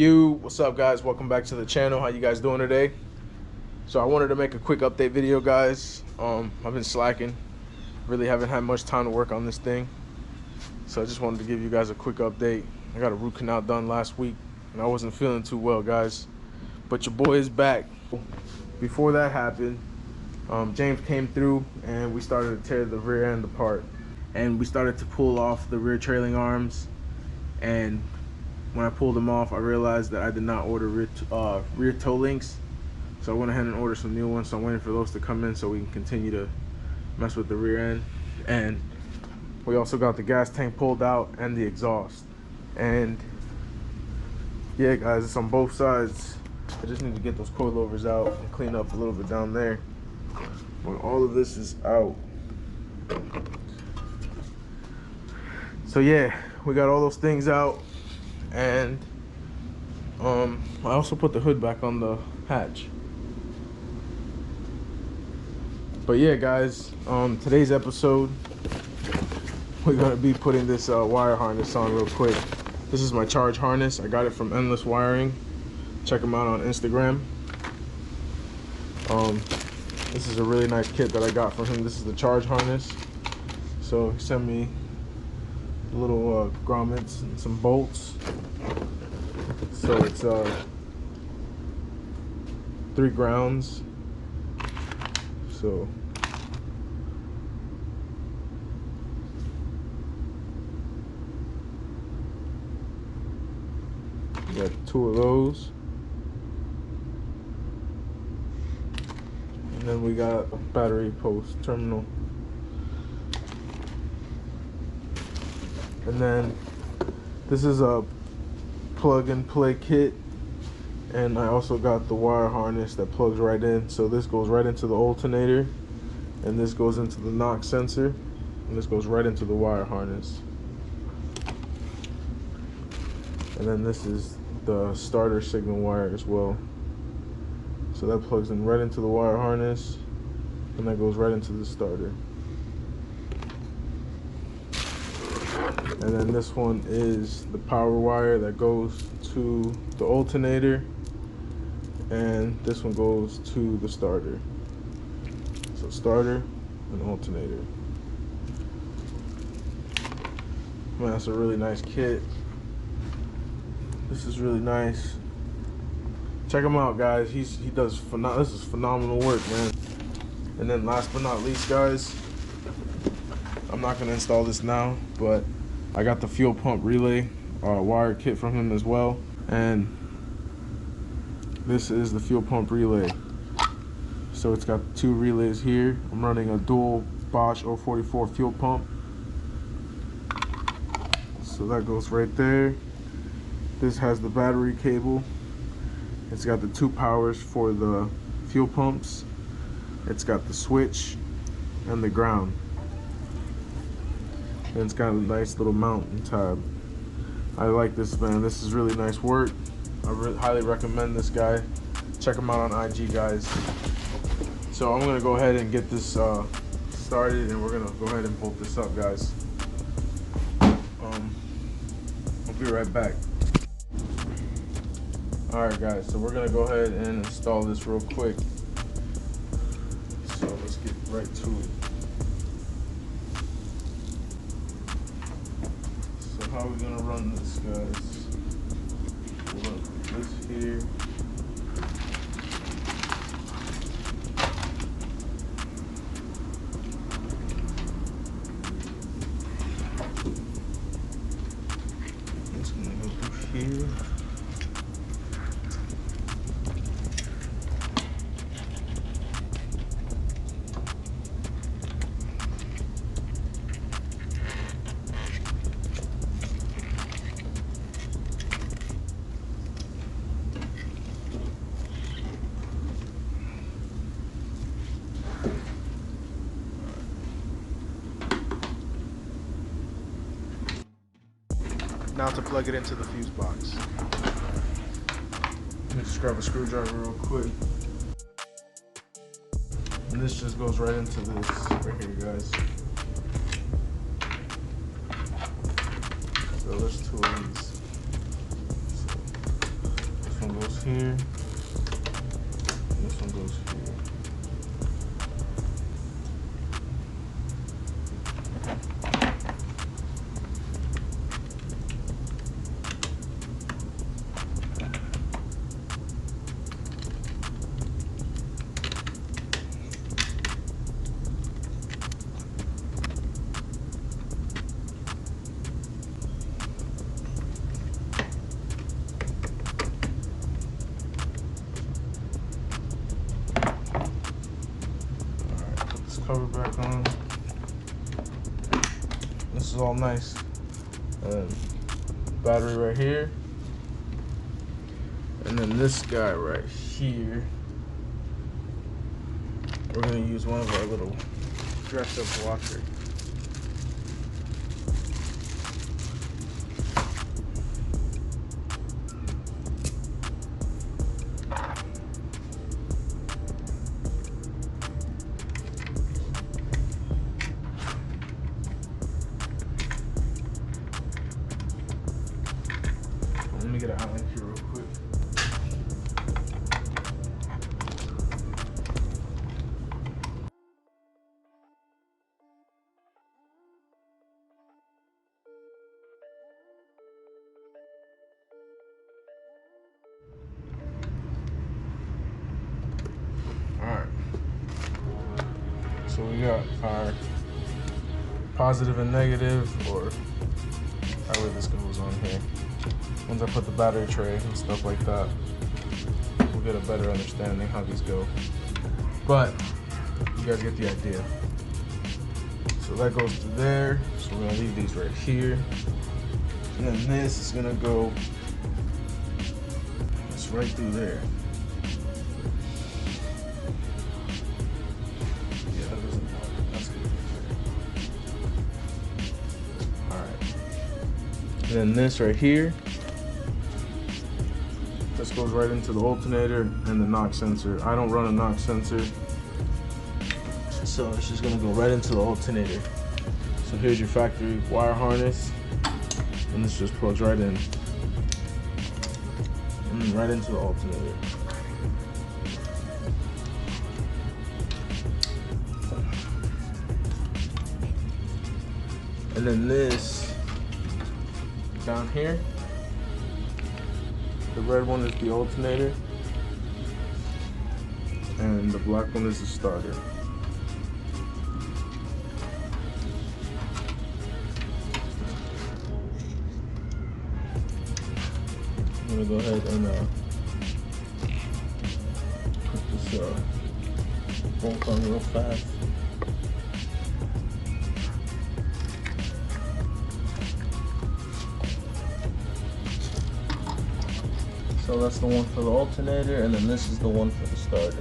What's up, guys? Welcome back to the channel. How you guys doing today? So I wanted to make a quick update video, guys. I've been slacking, really haven't had much time to work on this thing, so I just wanted to give you guys a quick update. I got a root canal done last week and I wasn't feeling too well, guys, but your boy is back. Before that happened, James came through and we started to tear the rear end apart, and we started to pull off the rear trailing arms. And when I pulled them off, I realized that I did not order rear toe links, so I went ahead and ordered some new ones. So I'm waiting for those to come in so we can continue to mess with the rear end. And we also got the gas tank pulled out and the exhaust. And yeah, guys, it's on both sides. I just need to get those coilovers out and clean up a little bit down there, but all of this is out. So yeah, we got all those things out. And I also put the hood back on the hatch. But yeah, guys, today's episode, we're gonna be putting this wire harness on real quick. This is my charge harness. I got it from Endles Wiring. Check them out on Instagram. This is a really nice kit that I got from him. This is the charge harness. So he sent me little grommets and some bolts. So it's 3 grounds. So we got 2 of those, and then we got a battery post terminal. And then this is a plug and play kit, and I also got the wire harness that plugs right in. So this goes right into the alternator, and this goes into the knock sensor, and this goes right into the wire harness. And then this is the starter signal wire as well. So that plugs in right into the wire harness, and that goes right into the starter. And then this one is the power wire that goes to the alternator, and this one goes to the starter. So starter and alternator. Man, that's a really nice kit. This is really nice. Check him out, guys. He does this is phenomenal work, man. And then last but not least, guys, I'm not gonna install this now, but I got the fuel pump relay wire kit from him as well, and this is the fuel pump relay. So it's got 2 relays here. I'm running a dual Bosch 044 fuel pump, so that goes right there. This has the battery cable. It's got the 2 powers for the fuel pumps. It's got the switch and the ground. And it's got a nice little mountain tab. I like this, man. This is really nice work. I highly recommend this guy. Check him out on IG, guys. So I'm gonna go ahead and get this started, and we're gonna go ahead and bolt this up, guys. I'll be right back. All right, guys, so we're gonna go ahead and install this real quick. So let's get right to it. How are we gonna run this, guys? We'll run this here. It's gonna go through here. Now to plug it into the fuse box. Let me just grab a screwdriver real quick. And this just goes right into this right here, guys. So there's 2 of these. So here. This one goes here. Cover back on. This is all nice. Battery right here, and then this guy right here. We're gonna use one of our little dress-up washers. Let me get an outline here real quick. Alright. So we got our positive and negative, or however this goes on here. Once I put the battery tray and stuff like that, we'll get a better understanding how these go. But you guys get the idea. So that goes to there. So we're gonna leave these right here. And then this is gonna go, it's right through there. Yeah, that doesn't work. That's good. Alright. And then this right here. This goes right into the alternator and the knock sensor. I don't run a knock sensor, so it's just gonna go right into the alternator. So here's your factory wire harness, and this just plugs right in, and right into the alternator. And then this down here, the red one is the alternator, and the black one is the starter. I'm gonna go ahead and put this bolt on real fast. So that's the one for the alternator, and then this is the one for the starter.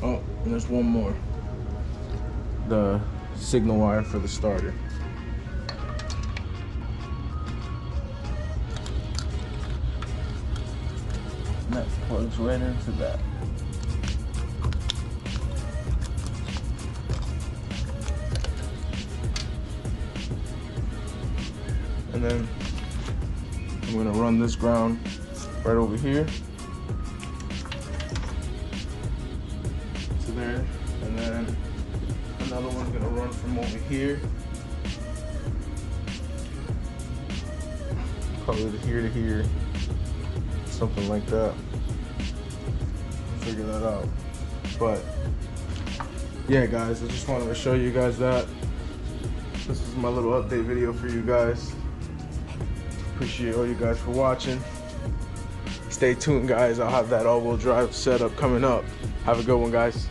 Oh, and there's one more. The signal wire for the starter. And that plugs right into that. And then I'm gonna run this ground right over here to there, and then another one's gonna run from over here, probably to here, something like that. Figure that out. But yeah, guys, I just wanted to show you guys that. This is my little update video for you guys. Appreciate all you guys for watching. Stay tuned, guys. I'll have that all-wheel drive setup coming up. Have a good one, guys.